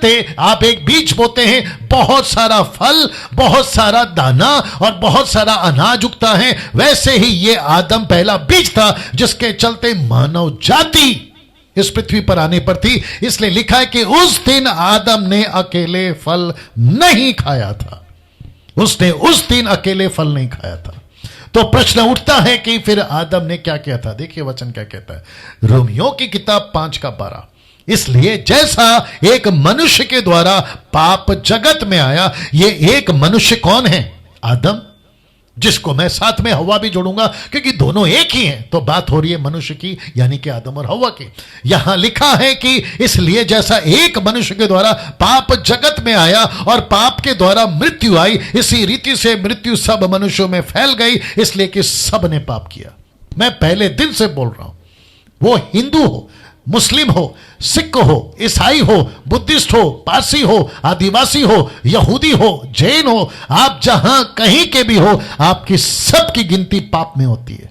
चलते आप एक बीज बोते हैं, बहुत सारा फल, बहुत सारा दाना और बहुत सारा अनाज उगता है। वैसे ही ये आदम पहला बीज था जिसके चलते मानव जाति इस पृथ्वी पर आने पर थी। इसलिए लिखा है कि उस दिन आदम ने अकेले फल नहीं खाया था, उसने उस दिन अकेले फल नहीं खाया था। तो प्रश्न उठता है कि फिर आदम ने क्या किया था। देखिए वचन क्या कहता है, रोमियो की किताब 5:12। इसलिए जैसा एक मनुष्य के द्वारा पाप जगत में आया, ये एक मनुष्य कौन है? आदम, जिसको मैं साथ में हवा भी जोड़ूंगा क्योंकि दोनों एक ही हैं। तो बात हो रही है मनुष्य की, यानी कि आदम और हवा की। यहां लिखा है कि इसलिए जैसा एक मनुष्य के द्वारा पाप जगत में आया और पाप के द्वारा मृत्यु आई, इसी रीति से मृत्यु सब मनुष्यों में फैल गई, इसलिए कि सब ने पाप किया। मैं पहले दिन से बोल रहा हूं, वो हिंदू हो, मुस्लिम हो, सिख हो, ईसाई हो, बुद्धिस्ट हो, पारसी हो, आदिवासी हो, यहूदी हो, जैन हो, आप जहां कहीं के भी हो, आपकी सबकी गिनती पाप में होती है।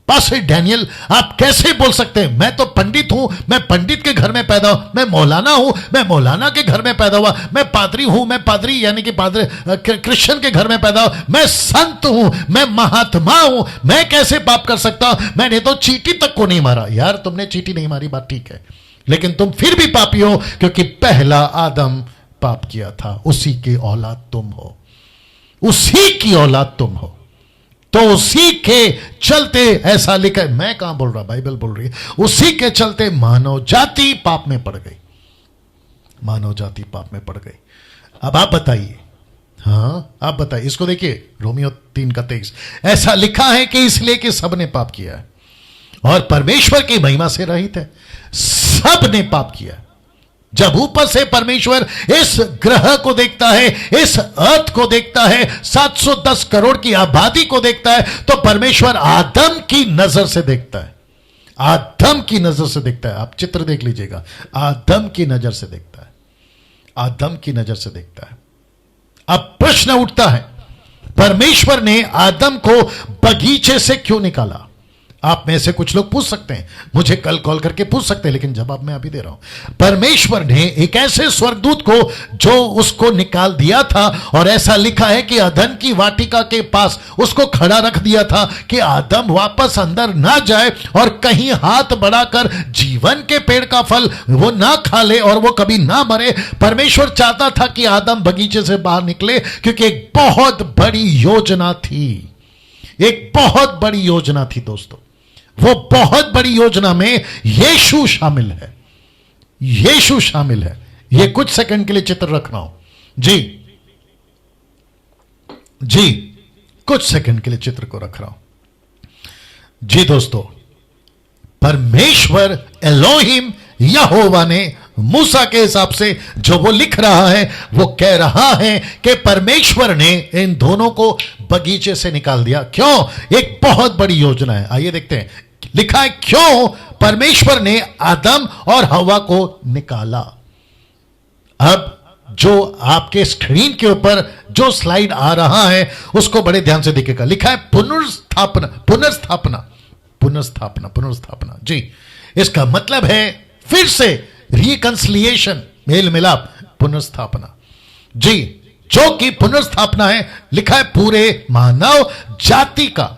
पास्टर डैनियल, आप कैसे बोल सकते हैं? मैं तो पंडित हूं, मैं पंडित के घर में पैदा हूं, मैं मौलाना हूं, मैं मौलाना के घर में पैदा हुआ, मैं पादरी हूं, मैं पादरी यानी कि पादरी क्रिश्चियन के घर में पैदा हुआ, मैं संत हूं, मैं महात्मा हूं, मैं कैसे पाप कर सकता हूं? मैंने तो चींटी तक को नहीं मारा। यार तुमने चींटी नहीं मारी, बात ठीक है, लेकिन तुम फिर भी पापी हो क्योंकि पहला आदम पाप किया था। उसी की औलाद तुम हो, उसी की औलाद तुम हो। तो उसी के चलते ऐसा लिखा है, मैं कहां बोल रहा, बाइबल बोल रही है, उसी के चलते मानव जाति पाप में पड़ गई, मानव जाति पाप में पड़ गई। अब आप बताइए, हाँ आप बताइए, इसको देखिए रोमियो 3:23। ऐसा लिखा है कि इसलिए कि सब ने पाप किया है और परमेश्वर की महिमा से रहित है। सब ने पाप किया। जब ऊपर से परमेश्वर इस ग्रह को देखता है, इस अर्थ को देखता है, 710 करोड़ की आबादी को देखता है, तो परमेश्वर आदम की नजर से देखता है, आदम की नजर से देखता है। आप चित्र देख लीजिएगा, आदम की नजर से देखता है, आदम की नजर से देखता है। अब प्रश्न उठता है, परमेश्वर ने आदम को बगीचे से क्यों निकाला? आप में से कुछ लोग पूछ सकते हैं, मुझे कल कॉल करके पूछ सकते हैं, लेकिन जवाब मैं अभी दे रहा हूं। परमेश्वर ने एक ऐसे स्वर्गदूत को जो उसको निकाल दिया था, और ऐसा लिखा है कि अदन की वाटिका के पास उसको खड़ा रख दिया था कि आदम वापस अंदर ना जाए और कहीं हाथ बढ़ाकर जीवन के पेड़ का फल वो ना खा ले और वो कभी ना मरे। परमेश्वर चाहता था कि आदम बगीचे से बाहर निकले, क्योंकि एक बहुत बड़ी योजना थी, एक बहुत बड़ी योजना थी दोस्तों। वो बहुत बड़ी योजना में यीशु शामिल है, यीशु शामिल है। ये कुछ सेकंड के लिए चित्र रख रहा हूं जी, जी कुछ सेकंड के लिए चित्र को रख रहा हूं जी दोस्तों। परमेश्वर एलोहिम यहोवा ने मूसा के हिसाब से जो वो लिख रहा है, वो कह रहा है कि परमेश्वर ने इन दोनों को बगीचे से निकाल दिया। क्यों? एक बहुत बड़ी योजना है। आइए देखते हैं, लिखा है क्यों परमेश्वर ने आदम और हवा को निकाला। अब जो आपके स्क्रीन के ऊपर जो स्लाइड आ रहा है उसको बड़े ध्यान से देखिएगा। लिखा है पुनर्स्थापना, पुनर्स्थापना, पुनर्स्थापना, पुनर्स्थापना। जी, इसका मतलब है फिर से रिकंसिलिएशन, मेल मिलाप, पुनर्स्थापना। जी, जो कि पुनर्स्थापना है, लिखा है पूरे मानव जाति का।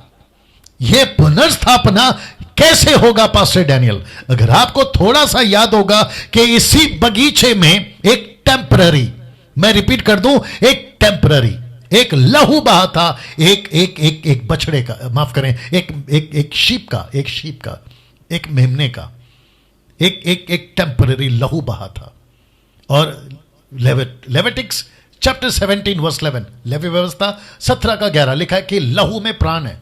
यह पुनर्स्थापना कैसे होगा पास्टर डैनियल? अगर आपको थोड़ा सा याद होगा कि इसी बगीचे में एक टेम्पररी, मैं रिपीट कर दूं, एक टेम्पररी, एक लहू बहा था, एक बछड़े का, माफ करें, एक शीप का, एक मेमने का, एक टेम्पररी लहू बहा था। और लेविटिक्स चैप्टर 17 वर्स 11, लेवी व्यवस्था 17:11 लिखा है कि लहू में प्राण है।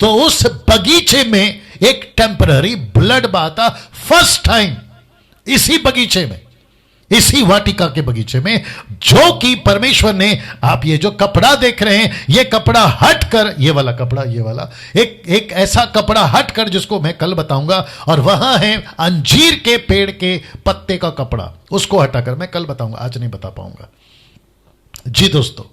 तो उस बगीचे में एक टेम्पररी ब्लड बहाता फर्स्ट टाइम, इसी बगीचे में, इसी वाटिका के बगीचे में, जो कि परमेश्वर ने, आप ये जो कपड़ा देख रहे हैं, ये कपड़ा हटकर, ये वाला कपड़ा, ये वाला एक ऐसा कपड़ा हटकर जिसको मैं कल बताऊंगा, और वहां है अंजीर के पेड़ के पत्ते का कपड़ा, उसको हटाकर, मैं कल बताऊंगा, आज नहीं बता पाऊंगा। जी दोस्तों,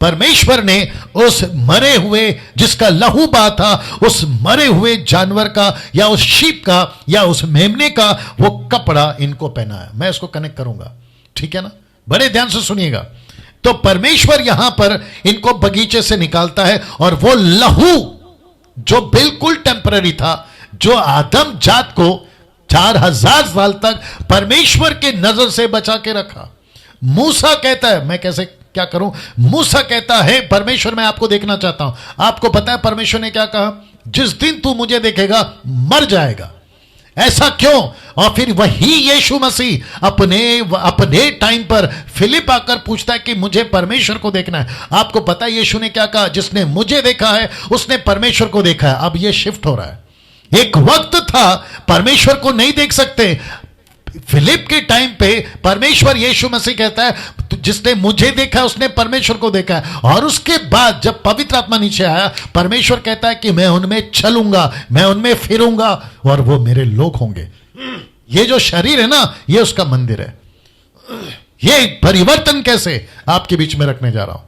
परमेश्वर ने उस मरे हुए, जिसका लहू बहा था, उस मरे हुए जानवर का या उस शीप का या उस मेमने का वो कपड़ा इनको पहनाया। मैं इसको कनेक्ट करूंगा, ठीक है ना, बड़े ध्यान से सुनिएगा। तो परमेश्वर यहां पर इनको बगीचे से निकालता है, और वो लहू जो बिल्कुल टेम्पररी था, जो आदम जात को 4000 साल तक परमेश्वर के नजर से बचा के रखा। मूसा कहता है, मैं कैसे क्या करूं, मूसा कहता है परमेश्वर मैं आपको देखना चाहता हूं। आपको पता है परमेश्वर ने क्या कहा, जिस दिन तू मुझे देखेगा मर जाएगा। ऐसा क्यों? और फिर वही यीशु मसीह अपने टाइम पर फिलिप आकर पूछता है कि मुझे परमेश्वर को देखना है। आपको पता है यीशु ने क्या कहा, जिसने मुझे देखा है उसने परमेश्वर को देखा है। अब यह शिफ्ट हो रहा है। एक वक्त था परमेश्वर को नहीं देख सकते, फिलिप के टाइम पे परमेश्वर यीशु मसीह कहता है जिसने मुझे देखा है उसने परमेश्वर को देखा है। और उसके बाद जब पवित्र आत्मा नीचे आया, परमेश्वर कहता है कि मैं उनमें चलूंगा, मैं उनमें फिरूंगा और वो मेरे लोग होंगे। ये जो शरीर है ना, ये उसका मंदिर है। ये परिवर्तन कैसे आपके बीच में रखने जा रहा हूं,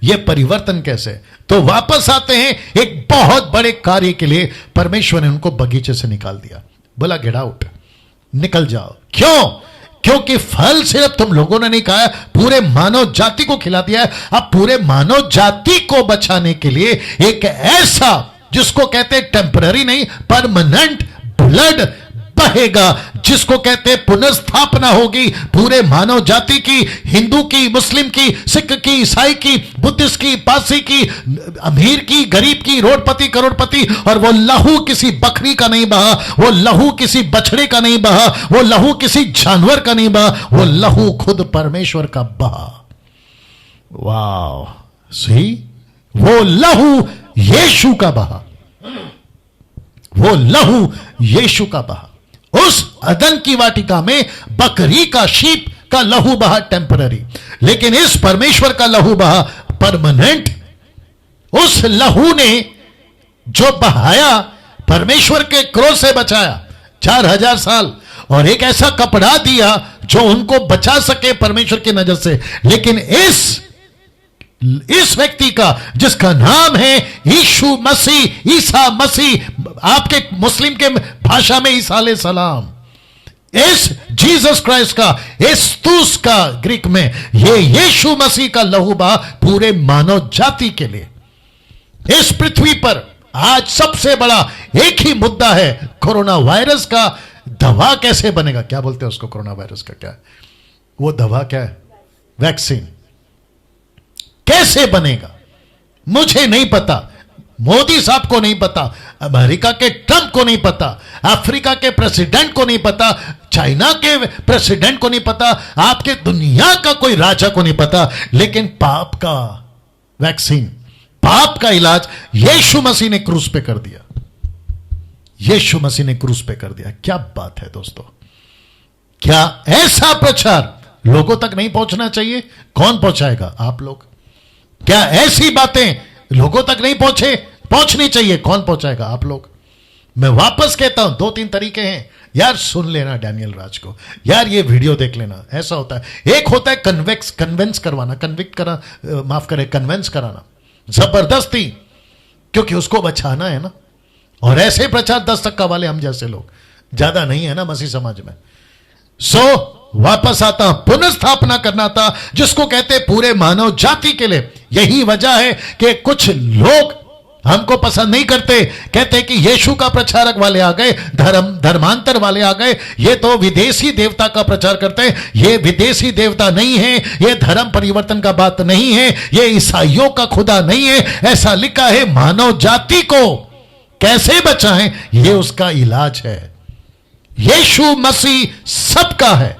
ये परिवर्तन कैसे। तो वापस आते हैं, एक बहुत बड़े कार्य के लिए परमेश्वर ने उनको बगीचे से निकाल दिया। बोला गेट आउट, निकल जाओ। क्यों? क्योंकि फल सिर्फ तुम लोगों ने नहीं खाया, पूरे मानव जाति को खिला दिया है। अब पूरे मानव जाति को बचाने के लिए एक ऐसा, जिसको कहते हैं टेम्पररी नहीं, परमानेंट ब्लड बहेगा, जिसको कहते हैं पुनर्स्थापना होगी पूरे मानव जाति की, हिंदू की, मुस्लिम की, सिख की, ईसाई की, बुद्धिस्ट की, पारसी की, अमीर की, गरीब की, रोडपति, करोड़पति। और वो लहू किसी बकरी का नहीं बहा, वो लहू किसी बछड़े का नहीं बहा, वो लहू किसी जानवर का नहीं बहा, वो लहू खुद परमेश्वर का बहा। वाह, सही, वो लहू यीशु का बहा, वो लहू यीशु का बहा। उस अदन की वाटिका में बकरी का, शीप का लहू बहा टेम्पररी, लेकिन इस परमेश्वर का लहू बहा परमानेंट। उस लहू ने जो बहाया, परमेश्वर के क्रोध से बचाया 4000 साल, और एक ऐसा कपड़ा दिया जो उनको बचा सके परमेश्वर की नजर से। लेकिन इस व्यक्ति का, जिसका नाम है यीशु मसीह, ईसा मसीह, आपके मुस्लिम के भाषा में ईसा अलैहि सलाम, इस जीसस क्राइस्ट का, इस्तुस का ग्रीक में, ये यीशु मसीह का लहू बहा पूरे मानव जाति के लिए। इस पृथ्वी पर आज सबसे बड़ा एक ही मुद्दा है, कोरोना वायरस का दवा कैसे बनेगा। क्या बोलते हैं उसको, कोरोना वायरस का क्या है वो दवा, क्या है, वैक्सीन कैसे बनेगा, मुझे नहीं पता, मोदी साहब को नहीं पता, अमेरिका के ट्रंप को नहीं पता, अफ्रीका के प्रेसिडेंट को नहीं पता, चाइना के प्रेसिडेंट को नहीं पता, आपके दुनिया का कोई राजा को नहीं पता, लेकिन पाप का वैक्सीन, पाप का इलाज यीशु मसीह ने क्रूस पे कर दिया। यीशु मसीह ने क्रूस पे कर दिया। क्या बात है दोस्तों, क्या ऐसा प्रचार लोगों तक नहीं पहुंचना चाहिए? कौन पहुंचाएगा? आप लोग। क्या ऐसी बातें लोगों तक नहीं पहुंचनी चाहिए? कौन पहुंचाएगा? आप लोग। मैं वापस कहता हूं, 2-3 तरीके हैं यार, सुन लेना डैनियल राज को, यार ये वीडियो देख लेना। ऐसा होता है, एक होता है कन्वेंस करवाना, कन्वेंस कराना जबरदस्ती, क्योंकि उसको बचाना है ना। और ऐसे प्रचार 10 टक्का वाले हम जैसे लोग, ज्यादा नहीं है ना मसीह समाज में। वापस आता, पुनर्स्थापना करना था, जिसको कहते पूरे मानव जाति के लिए। यही वजह है कि कुछ लोग हमको पसंद नहीं करते, कहते कि यीशु का प्रचारक वाले आ गए, धर्मांतर वाले आ गए, ये तो विदेशी देवता का प्रचार करते हैं। ये विदेशी देवता नहीं है, ये धर्म परिवर्तन का बात नहीं है, ये ईसाइयों का खुदा नहीं है। ऐसा लिखा है, मानव जाति को कैसे बचाएं, ये उसका इलाज है। यीशु मसीह सबका है।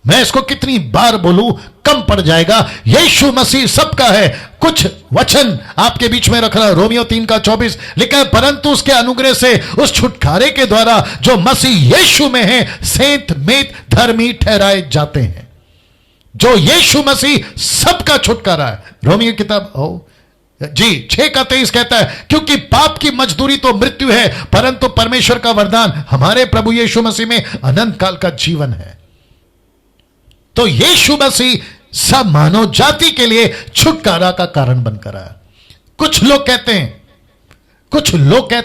मैं इसको कितनी बार बोलूं कम पड़ जाएगा। यीशु मसीह सबका है। कुछ वचन आपके बीच में रख रहा, रोमियो 3:24 लिखा है, परंतु उसके अनुग्रह से उस छुटकारे के द्वारा जो मसीह यीशु में है, सेंत मेत धर्मी ठहराए जाते हैं। जो यीशु मसीह सबका छुटकारा है। रोमियो किताब 6:23 कहता है, क्योंकि पाप की मजदूरी तो मृत्यु है, परंतु परमेश्वर का वरदान हमारे प्रभु यीशु मसीह में अनंत काल का जीवन है। तो यीशु मसीह सब मानव जाति के लिए छुटकारा का कारण बनकर आया। कुछ लोग कहते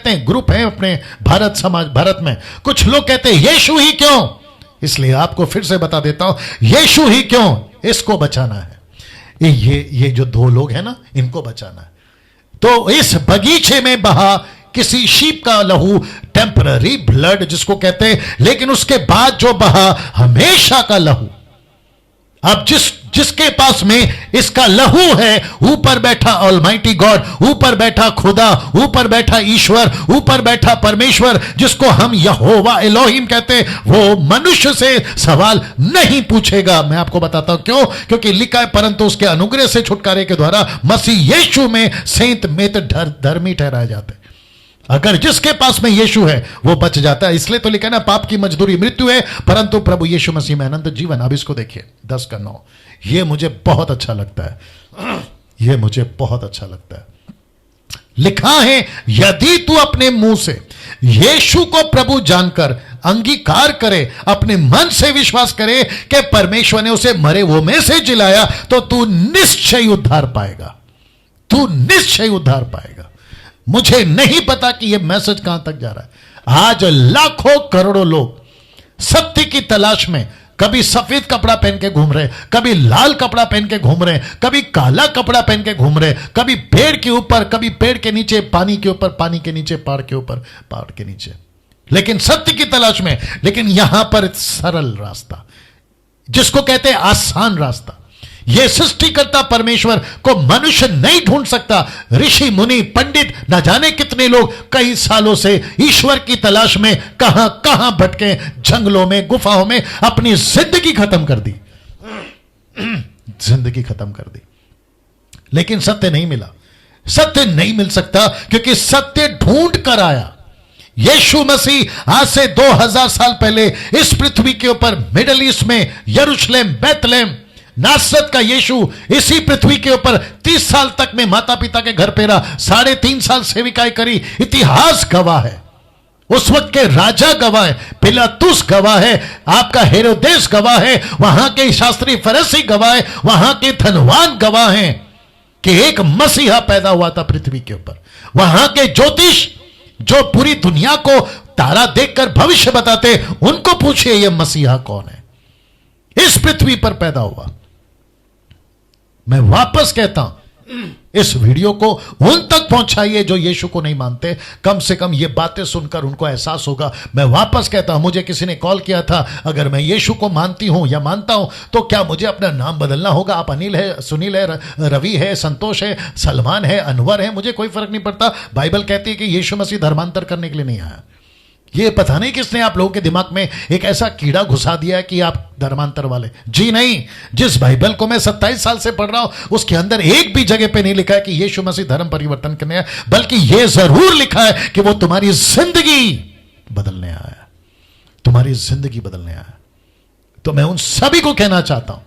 हैं, ग्रुप है अपने भारत में, कुछ लोग कहते हैं यीशु ही क्यों, इसलिए आपको फिर से बता देता हूं, यीशु ही क्यों, इसको बचाना है। ये जो दो लोग हैं ना, इनको बचाना है। तो इस बगीचे में बहा किसी शीप का लहू, टेम्पररी ब्लड जिसको कहते हैं, लेकिन उसके बाद जो बहा हमेशा का लहू। अब जिसके पास में इसका लहू है, ऊपर बैठा ऑलमाइटी गॉड, ऊपर बैठा खुदा, ऊपर बैठा ईश्वर, ऊपर बैठा परमेश्वर, जिसको हम यहोवा एलोहिम कहते हैं, वो मनुष्य से सवाल नहीं पूछेगा। मैं आपको बताता हूं क्यों, क्योंकि लिखा है, परंतु उसके अनुग्रह से छुटकारे के द्वारा मसीह यीशु में सेंत मेत धर्मी ठहराए जाते हैं। अगर जिसके पास में यीशु है वो बच जाता है। इसलिए तो लिखा है ना, पाप की मजदूरी मृत्यु है, परंतु प्रभु यीशु मसीह में अनंत जीवन। अब इसको देखिए 10:9, ये मुझे बहुत अच्छा लगता है, ये मुझे बहुत अच्छा लगता है। लिखा है, यदि तू अपने मुंह से यीशु को प्रभु जानकर अंगीकार करे, अपने मन से विश्वास करे कि परमेश्वर ने उसे मरे वो में से जिलाया, तो तू निश्चय उद्धार पाएगा, तू निश्चय उद्धार पाएगा। मुझे नहीं पता कि यह मैसेज कहां तक जा रहा है। आज लाखों करोड़ों लोग सत्य की तलाश में, कभी सफेद कपड़ा पहन के घूम रहे, कभी लाल कपड़ा पहन के घूम रहे, कभी काला कपड़ा पहन के घूम रहे, कभी पेड़ के ऊपर, कभी पेड़ के नीचे, पानी के ऊपर, पानी के नीचे, पहाड़ के ऊपर, पहाड़ के नीचे, लेकिन सत्य की तलाश में। लेकिन यहां पर सरल रास्ता, जिसको कहते हैं आसान रास्ता, यह सृष्टिकर्ता परमेश्वर को मनुष्य नहीं ढूंढ सकता। ऋषि मुनि पंडित न जाने कितने लोग कई सालों से ईश्वर की तलाश में कहां कहां भटके, जंगलों में, गुफाओं में अपनी जिंदगी खत्म कर दी, जिंदगी खत्म कर दी, लेकिन सत्य नहीं मिला। सत्य नहीं मिल सकता क्योंकि सत्य ढूंढ कर आया। यीशु मसीह आज से 2000 साल पहले इस पृथ्वी के ऊपर, मिडिल ईस्ट में, यरूशलेम, बैतलहम, नासरत का यीशु इसी पृथ्वी के ऊपर 30 साल तक में माता पिता के घर पे रहा, 3.5 साल सेविकाएं करी। इतिहास गवाह है, उस वक्त के राजा गवाह है, पिलातुस गवाह है, आपका हेरोदेस गवाह है, वहां के शास्त्री फरीसी गवाह है, वहां के धनवान गवाह हैं कि एक मसीहा पैदा हुआ था पृथ्वी के ऊपर। वहां के ज्योतिष जो पूरी दुनिया को तारा देखकर भविष्य बताते, उनको पूछिए यह मसीहा कौन है, इस पृथ्वी पर पैदा हुआ। मैं वापस कहता हूं, इस वीडियो को उन तक पहुंचाइए जो यीशु को नहीं मानते, कम से कम ये बातें सुनकर उनको एहसास होगा। मैं वापस कहता हूं, मुझे किसी ने कॉल किया था, अगर मैं यीशु को मानती हूं या मानता हूं तो क्या मुझे अपना नाम बदलना होगा? आप अनिल है, सुनील है, रवि है, संतोष है, सलमान है, अनवर है, मुझे कोई फर्क नहीं पड़ता। बाइबल कहती है कि यीशु मसीह धर्मांतर करने के लिए नहीं आया। ये पता नहीं किसने आप लोगों के दिमाग में एक ऐसा कीड़ा घुसा दिया है कि आप धर्मांतर वाले। जी नहीं, जिस बाइबल को मैं 27 साल से पढ़ रहा हूं, उसके अंदर एक भी जगह पे नहीं लिखा है कि यीशु मसीह धर्म परिवर्तन करने आया, बल्कि यह जरूर लिखा है कि वो तुम्हारी जिंदगी बदलने आया, तुम्हारी जिंदगी बदलने आया। तो मैं उन सभी को कहना चाहता हूं,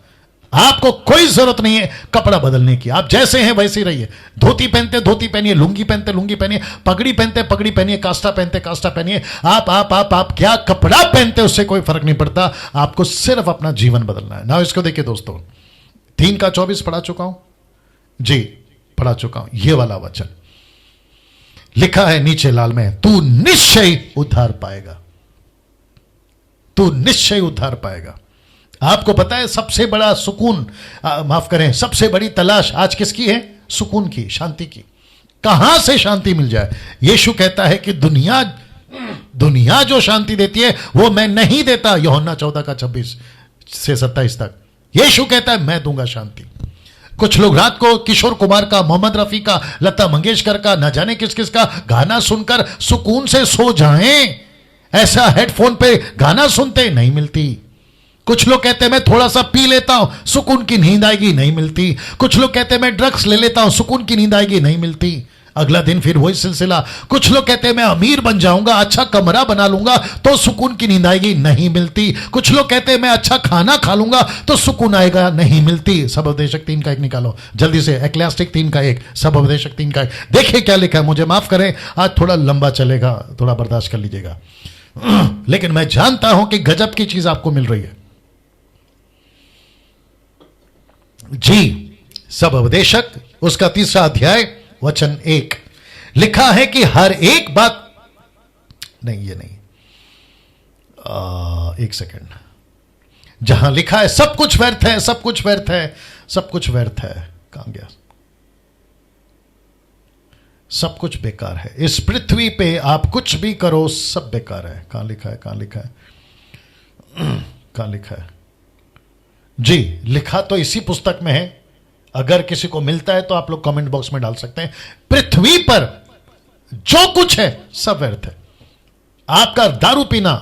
आपको कोई जरूरत नहीं है कपड़ा बदलने की, आप जैसे हैं वैसे ही रहिए। धोती पहनते धोती पहनिए, लुंगी पहनते लुंगी पहनिए, पगड़ी पहनते पगड़ी पहनिए, कास्टा पहनते कास्टा पहनिए। आप क्या कपड़ा पहनते उससे कोई फर्क नहीं पड़ता, आपको सिर्फ अपना जीवन बदलना है ना। इसको देखिए दोस्तों, 3:24 पढ़ा चुका हूं जी, पढ़ा चुका हूं। ये वाला वचन लिखा है नीचे लाल में, तू निश्चय उद्धार पाएगा, तू निश्चय उद्धार पाएगा। आपको पता है सबसे बड़ा सुकून, माफ करें, सबसे बड़ी तलाश आज किसकी है? सुकून की, शांति की। कहां से शांति मिल जाए? यीशु कहता है कि दुनिया जो शांति देती है वो मैं नहीं देता। यूहन्ना 14:26 से 27 तक यीशु कहता है मैं दूंगा शांति। कुछ लोग रात को किशोर कुमार का, मोहम्मद रफी का, लता मंगेशकर का, न जाने किस किस का गाना सुनकर सुकून से सो जाएं, ऐसा हेडफोन पे गाना सुनते नहीं मिलती। कुछ लोग कहते हैं मैं थोड़ा सा पी लेता हूं सुकून की नींद आएगी, नहीं मिलती। कुछ लोग कहते हैं मैं ड्रग्स ले लेता हूं सुकून की नींद आएगी, नहीं मिलती। अगला दिन फिर वही सिलसिला। कुछ लोग कहते हैं मैं अमीर बन जाऊंगा, अच्छा कमरा बना लूंगा तो सुकून की नींद आएगी, नहीं मिलती। कुछ लोग कहते हैं मैं अच्छा खाना खा लूंगा तो सुकून आएगा, नहीं मिलती। सब उपदेशक 3 का 1 निकालो जल्दी से, एक्लेसियास्टिक 3 का 1, सब उपदेशक 3 का 1। देखिए क्या लिखा है, मुझे माफ करें आज थोड़ा लंबा चलेगा, थोड़ा बर्दाश्त कर लीजिएगा, लेकिन मैं जानता हूं कि गजब की चीज आपको मिल रही है जी। सब उपदेशक उसका 3रा अध्याय वचन 1 लिखा है कि हर एक बात नहीं, ये नहीं, 1 सेकंड, जहां लिखा है सब कुछ व्यर्थ है, सब कुछ व्यर्थ है, सब कुछ व्यर्थ है, कहां गया? सब कुछ बेकार है, इस पृथ्वी पे आप कुछ भी करो सब बेकार है। कहां लिखा है, कहां लिखा है, कहां लिखा है? जी, लिखा तो इसी पुस्तक में है, अगर किसी को मिलता है तो आप लोग कमेंट बॉक्स में डाल सकते हैं। पृथ्वी पर जो कुछ है सब व्यर्थ है। आपका दारू पीना,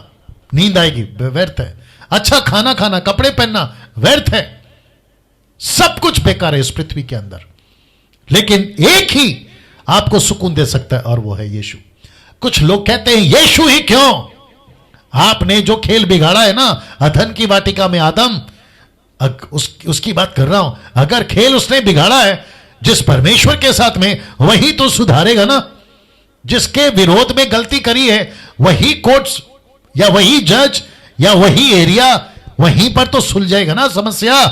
नींद आएगी, व्यर्थ है। अच्छा खाना खाना, कपड़े पहनना, व्यर्थ है। सब कुछ बेकार है इस पृथ्वी के अंदर, लेकिन एक ही आपको सुकून दे सकता है और वो है यीशु। कुछ लोग कहते हैं यीशु ही क्यों? आपने जो खेल बिगाड़ा है ना अधन की वाटिका में आदम, उसकी बात कर रहा हूं। अगर खेल उसने बिगाड़ा है जिस परमेश्वर के साथ में, वही तो सुधारेगा ना। जिसके विरोध में गलती करी है वही कोर्ट्स या वही जज या वही एरिया, वहीं पर तो सुलझेगा ना समस्या,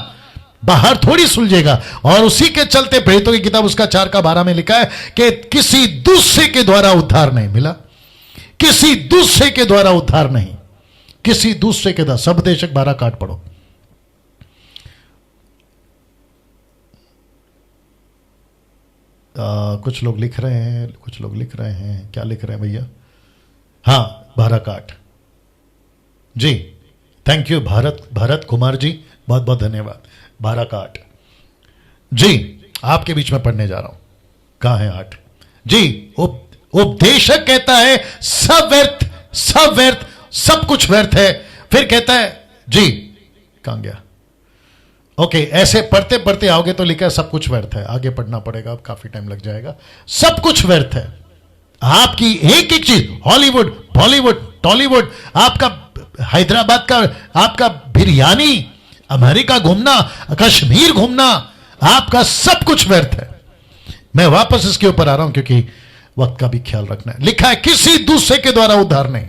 बाहर थोड़ी सुलझेगा। और उसी के चलते प्रेरितों की किताब उसका 4:12 में लिखा है कि किसी दूसरे के द्वारा उद्धार नहीं मिला, किसी दूसरे के द्वारा उद्धार नहीं, किसी दूसरे के द्वारा। सबदेशक 12 पढ़ो। कुछ लोग लिख रहे हैं, कुछ लोग लिख रहे हैं, क्या लिख रहे हैं भैया? हाँ, 12 जी, थैंक यू भारत कुमार जी, बहुत बहुत धन्यवाद। 12 जी, आपके बीच में पढ़ने जा रहा हूं। कहां है 8? जी, उपदेशक कहता है सब व्यर्थ, सब व्यर्थ, सब कुछ व्यर्थ है। फिर कहता है जी, कहां गया? ओके, ऐसे पढ़ते पढ़ते आओगे तो लिखा है सब कुछ व्यर्थ है। आगे पढ़ना पड़ेगा, अब काफी टाइम लग जाएगा। सब कुछ व्यर्थ है। आपकी एक एक चीज, हॉलीवुड, बॉलीवुड, टॉलीवुड, आपका हैदराबाद का आपका बिरयानी, अमेरिका घूमना, कश्मीर घूमना, आपका सब कुछ व्यर्थ है। मैं वापस इसके ऊपर आ रहा हूं क्योंकि वक्त का भी ख्याल रखना है। लिखा है किसी दूसरे के द्वारा उद्धार नहीं,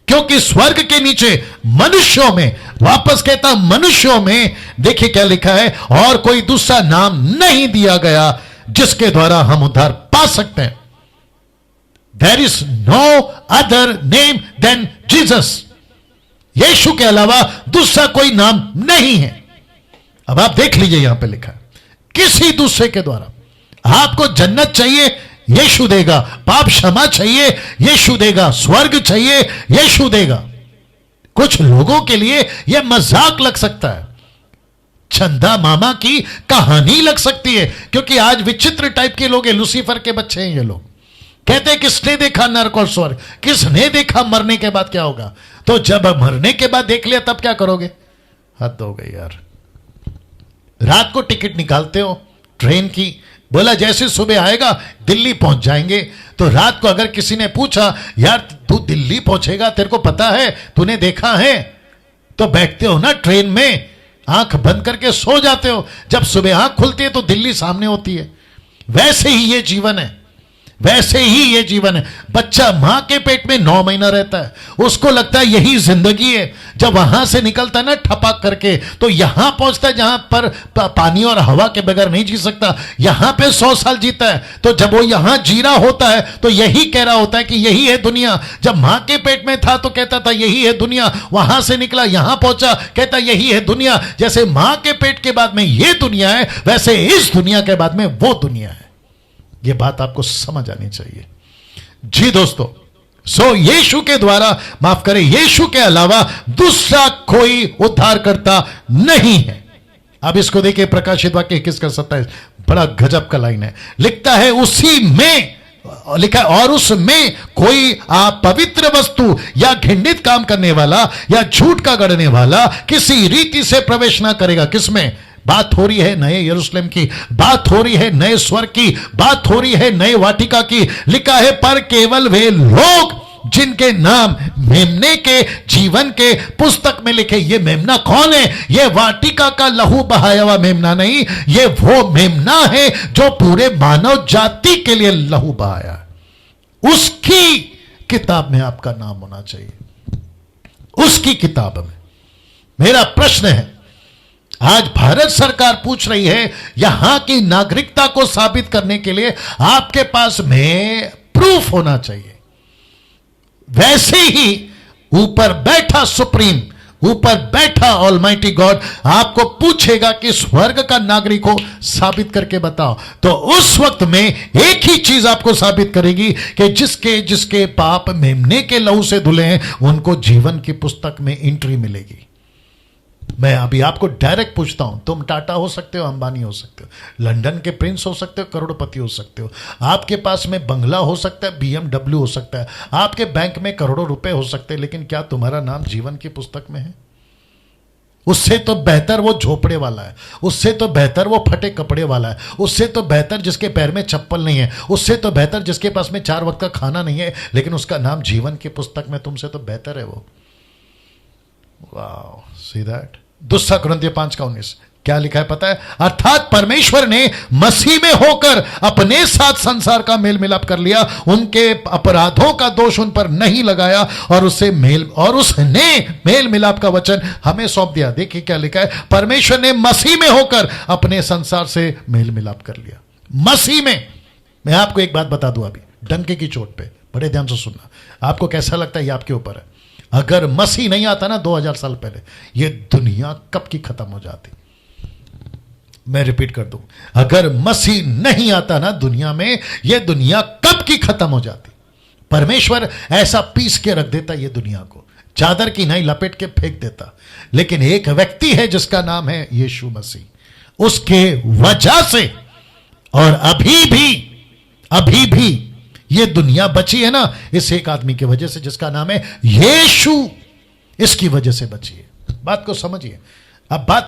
क्योंकि स्वर्ग के नीचे मनुष्यों में, वापस कहता मनुष्यों में, देखिए क्या लिखा है, और कोई दूसरा नाम नहीं दिया गया जिसके द्वारा हम उद्धार पा सकते हैं। There is no other name than Jesus. Yeshu के अलावा दूसरा कोई नाम नहीं है। अब आप देख लीजिए, यहां पे लिखा है किसी दूसरे के द्वारा। आपको जन्नत चाहिए, यीशु देगा। पाप क्षमा चाहिए, यीशु देगा। स्वर्ग चाहिए, यीशु देगा। कुछ लोगों के लिए यह मजाक लग सकता है, चंदा मामा की कहानी लग सकती है, क्योंकि आज विचित्र टाइप के लोग हैं, लूसीफर के बच्चे हैं ये लोग। कहते हैं किसने देखा नरक और स्वर्ग, किसने देखा मरने के बाद क्या होगा? तो जब मरने के बाद देख लिया तब क्या करोगे? हद हो गई यार। रात को टिकट निकालते हो ट्रेन की, बोला जैसे सुबह आएगा दिल्ली पहुंच जाएंगे। तो रात को अगर किसी ने पूछा यार तू दिल्ली पहुंचेगा, तेरे को पता है, तूने देखा है? तो बैठते हो ना ट्रेन में, आंख बंद करके सो जाते हो। जब सुबह आंख खुलती है तो दिल्ली सामने होती है। वैसे ही ये जीवन है, वैसे ही ये जीवन है। बच्चा मां के पेट में 9 महीना रहता है, उसको लगता है यही जिंदगी है। जब वहां से निकलता है ना ठपाक करके, तो यहां पहुंचता है जहां पर पानी और हवा के बगैर नहीं जी सकता। यहां पे 100 साल जीता है। तो जब वो यहां जी रहा होता है तो यही कह रहा होता है कि यही है दुनिया। जब मां के पेट में था तो कहता था यही है दुनिया, वहां से निकला यहां पहुंचा, कहता यही है दुनिया। जैसे मां के पेट के बाद में ये दुनिया है, वैसे इस दुनिया के बाद में वो दुनिया है। ये बात आपको समझ आनी चाहिए। जी दोस्तों, यीशु के द्वारा, माफ करें, यीशु के अलावा दूसरा कोई उद्धार करता नहीं है। अब इसको देखिए, प्रकाशित वाक्य 21:27, बड़ा गजब का लाइन है। लिखता है उसी में, लिखा है और उसमें कोई पवित्र वस्तु या घृणित काम करने वाला या झूठ का गढ़ने वाला किसी रीति से प्रवेश ना करेगा। किसमें बात हो रही है? नए यरूशलेम की बात हो रही है, नए स्वर्ग की बात हो रही है, नए वाटिका की। लिखा है पर केवल वे लोग जिनके नाम मेमने के जीवन के पुस्तक में लिखे। ये मेमना कौन है? ये वाटिका का लहू बहाया हुआ मेमना नहीं, ये वो मेमना है जो पूरे मानव जाति के लिए लहू बहाया। उसकी किताब में आपका नाम होना चाहिए, उसकी किताब में। मेरा प्रश्न है, आज भारत सरकार पूछ रही है, यहां की नागरिकता को साबित करने के लिए आपके पास में प्रूफ होना चाहिए। वैसे ही ऊपर बैठा सुप्रीम, ऊपर बैठा ऑलमाइटी गॉड आपको पूछेगा कि स्वर्ग का नागरिक हो, साबित करके बताओ, तो उस वक्त में एक ही चीज आपको साबित करेगी कि जिसके जिसके पाप मेमने के लहू से धुले हैं उनको जीवन की पुस्तक में एंट्री मिलेगी। मैं अभी आपको डायरेक्ट पूछता हूं, तुम टाटा हो सकते हो, अंबानी हो सकते हो, लंदन के प्रिंस हो सकते हो, करोड़पति हो सकते हो, आपके पास में बंगला हो सकता है, BMW हो सकता है, आपके बैंक में करोड़ों रुपए हो सकते हैं, लेकिन क्या तुम्हारा नाम जीवन की पुस्तक में है? उससे तो बेहतर वो झोपड़े वाला है, उससे तो बेहतर वो फटे कपड़े वाला है, उससे तो बेहतर जिसके पैर में चप्पल नहीं है, उससे तो बेहतर जिसके पास में 4 वक्त का खाना नहीं है, लेकिन उसका नाम जीवन की पुस्तक में तुमसे तो बेहतर है वो। Wow, see that. 2 कुरिन्थियों 5:19 क्या लिखा है पता है? अर्थात परमेश्वर ने मसीह में होकर अपने साथ संसार का मेल मिलाप कर लिया, उनके अपराधों का दोष उन पर नहीं लगाया और उसने मेल मिलाप का वचन हमें सौंप दिया। देखिए क्या लिखा है, परमेश्वर ने मसीह में होकर अपने संसार से मेल मिलाप कर लिया। मसीह में। मैं आपको एक बात बता दूं अभी डंके की चोट पे, बड़े ध्यान से सुनना, आपको कैसा लगता है ये आपके ऊपर है। अगर मसीह नहीं आता ना 2000 साल पहले, ये दुनिया कब की खत्म हो जाती। मैं रिपीट कर दूं, अगर मसीह नहीं आता ना दुनिया में, ये दुनिया कब की खत्म हो जाती। परमेश्वर ऐसा पीस के रख देता ये दुनिया को, चादर की नहीं लपेट के फेंक देता। लेकिन एक व्यक्ति है जिसका नाम है यीशु मसीह, उसके वजह से और अभी भी ये दुनिया बची है ना, इस एक आदमी की वजह से जिसका नाम है यीशु, इसकी वजह से बची है। बात को समझिए। अब बात